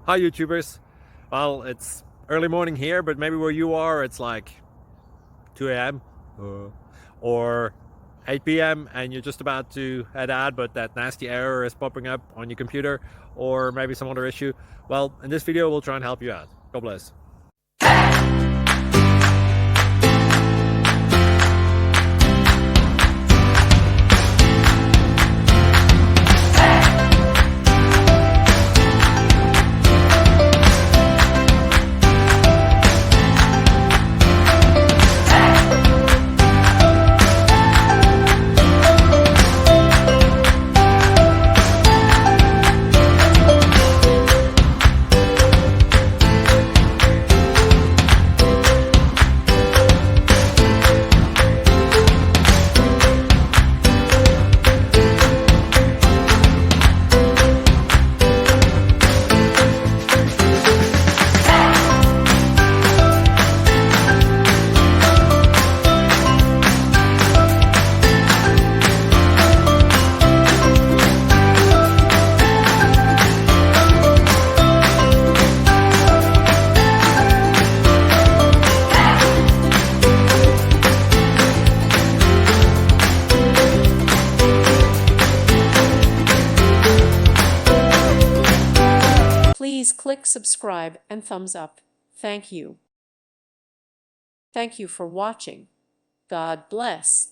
Hi YouTubers. Well, it's early morning here, but maybe where you are it's like 2 a.m. or 8 p.m. and you're just about to head out, but that nasty error is popping up on your computer, or maybe some other issue. Well, in this video we'll try and help you out. God bless. Please click subscribe and thumbs up. Thank you. Thank you for watching. God bless.